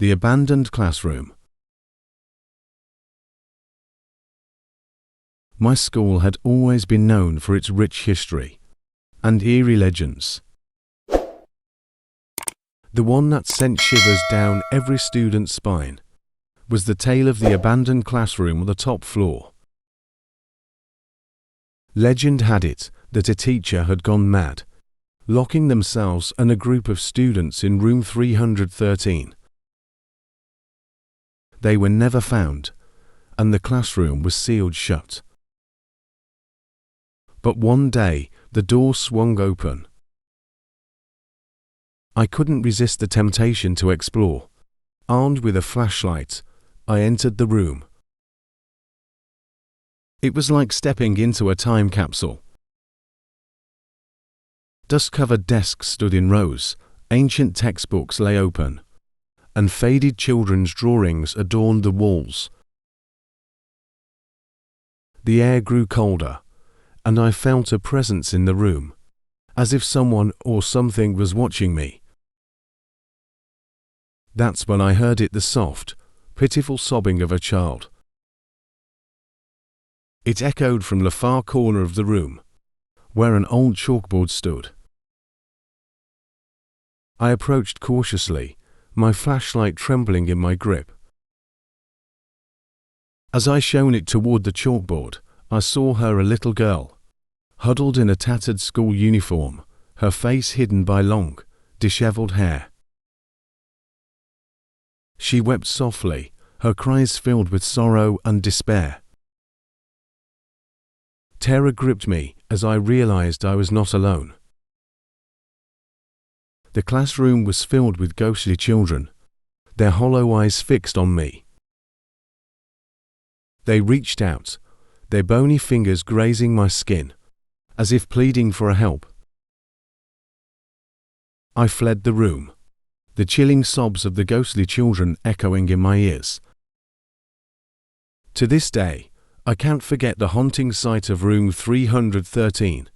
The abandoned classroom. My school had always been known for its rich history and eerie legends. The one that sent shivers down every student's spine was the tale of the abandoned classroom on the top floor. Legend had it that a teacher had gone mad, locking themselves and a group of students in room 313. They were never found, and the classroom was sealed shut. But one day, the door swung open. I couldn't resist the temptation to explore. Armed with a flashlight, I entered the room. It was like stepping into a time capsule. Dust-covered desks stood in rows, ancient textbooks lay open, and faded children's drawings adorned the walls. The air grew colder, and I felt a presence in the room, as if someone or something was watching me. That's when I heard it, the soft, pitiful sobbing of a child. It echoed from the far corner of the room, where an old chalkboard stood. I approached cautiously, my flashlight trembling in my grip. As I shone it toward the chalkboard, I saw her, a little girl, huddled in a tattered school uniform, her face hidden by long, disheveled hair. She wept softly, her cries filled with sorrow and despair. Terror gripped me as I realized I was not alone. The classroom was filled with ghostly children, their hollow eyes fixed on me. They reached out, their bony fingers grazing my skin, as if pleading for help. I fled the room, the chilling sobs of the ghostly children echoing in my ears. To this day, I can't forget the haunting sight of room 313.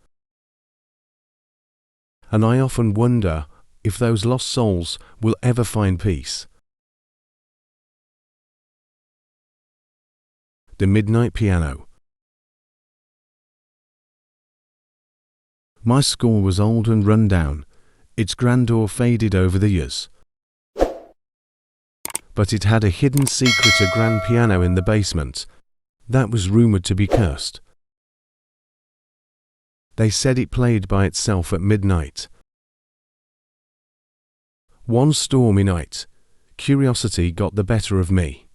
And I often wonder if those lost souls will ever find peace. The Midnight Piano. My school was old and run down, its grandeur faded over the years. But it had a hidden secret, a grand piano in the basement that was rumored to be cursed. They said it played by itself at midnight. One stormy night, curiosity got the better of me.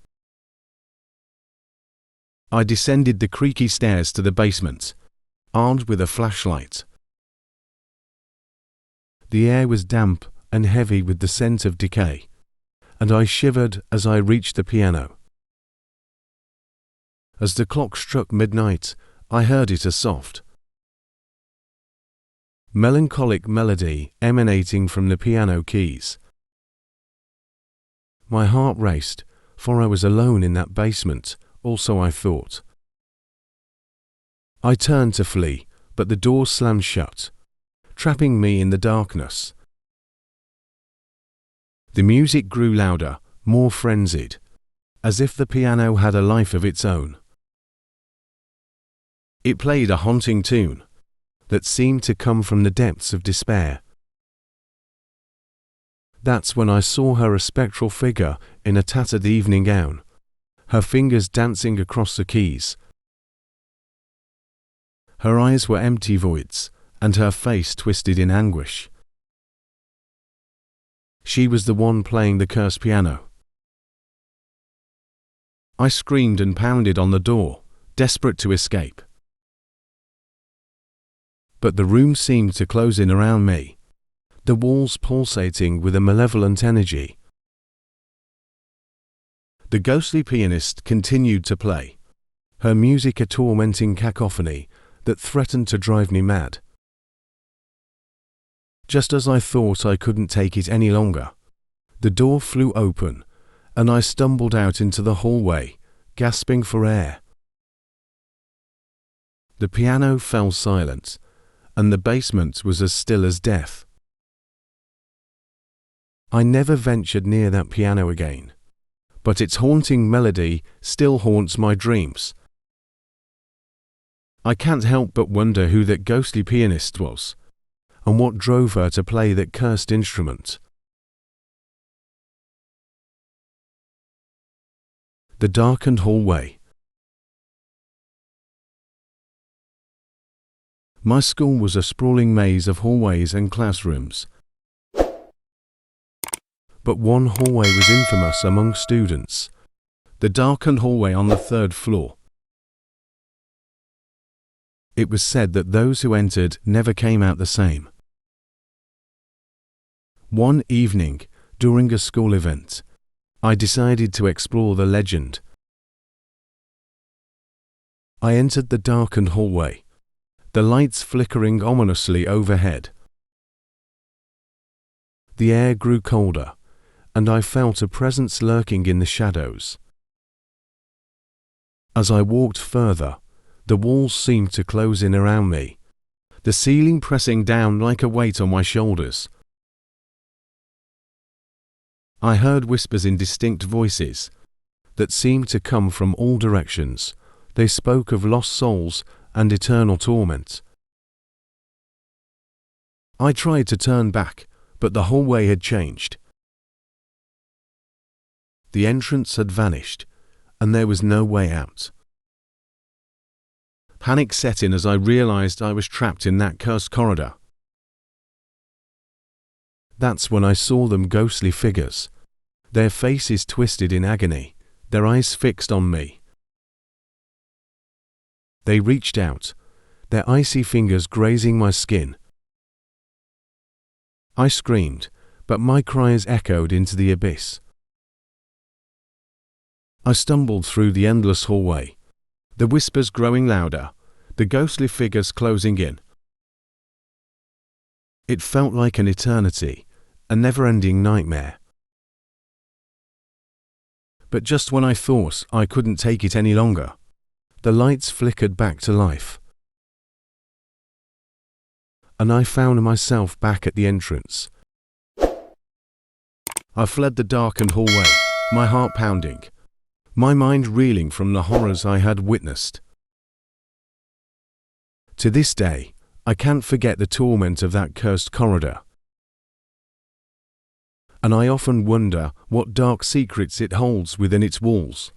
I descended the creaky stairs to the basement, armed with a flashlight. The air was damp and heavy with the scent of decay, and I shivered as I reached the piano. As the clock struck midnight, I heard it, a soft, melancholic melody emanating from the piano keys. My heart raced, for I was alone in that basement, also I thought. I turned to flee, but the door slammed shut, trapping me in the darkness. The music grew louder, more frenzied, as if the piano had a life of its own. It played a haunting tune that seemed to come from the depths of despair. That's when I saw her, a spectral figure in a tattered evening gown, her fingers dancing across the keys. Her eyes were empty voids, and her face twisted in anguish. She was the one playing the cursed piano. I screamed and pounded on the door, desperate to escape. But the room seemed to close in around me, the walls pulsating with a malevolent energy. The ghostly pianist continued to play, her music a tormenting cacophony that threatened to drive me mad. Just as I thought I couldn't take it any longer, the door flew open, and I stumbled out into the hallway, gasping for air. The piano fell silent, and the basement was as still as death. I never ventured near that piano again, but its haunting melody still haunts my dreams. I can't help but wonder who that ghostly pianist was, and what drove her to play that cursed instrument. The darkened hallway. My school was a sprawling maze of hallways and classrooms. But one hallway was infamous among students, the darkened hallway on the 3rd floor. It was said that those who entered never came out the same. One evening, during a school event, I decided to explore the legend. I entered the darkened hallway, the lights flickering ominously overhead. The air grew colder, and I felt a presence lurking in the shadows. As I walked further, the walls seemed to close in around me, the ceiling pressing down like a weight on my shoulders. I heard whispers in distinct voices that seemed to come from all directions. They spoke of lost souls and eternal torment. I tried to turn back, but the hallway had changed. The entrance had vanished, and there was no way out. Panic set in as I realized I was trapped in that cursed corridor. That's when I saw them ghostly figures, their faces twisted in agony, their eyes fixed on me. They reached out, their icy fingers grazing my skin. I screamed, but my cries echoed into the abyss. I stumbled through the endless hallway, the whispers growing louder, the ghostly figures closing in. It felt like an eternity, a never-ending nightmare. But just when I thought I couldn't take it any longer, the lights flickered back to life, and I found myself back at the entrance. I fled the darkened hallway, my heart pounding, my mind reeling from the horrors I had witnessed. To this day, I can't forget the torment of that cursed corridor, and I often wonder what dark secrets it holds within its walls.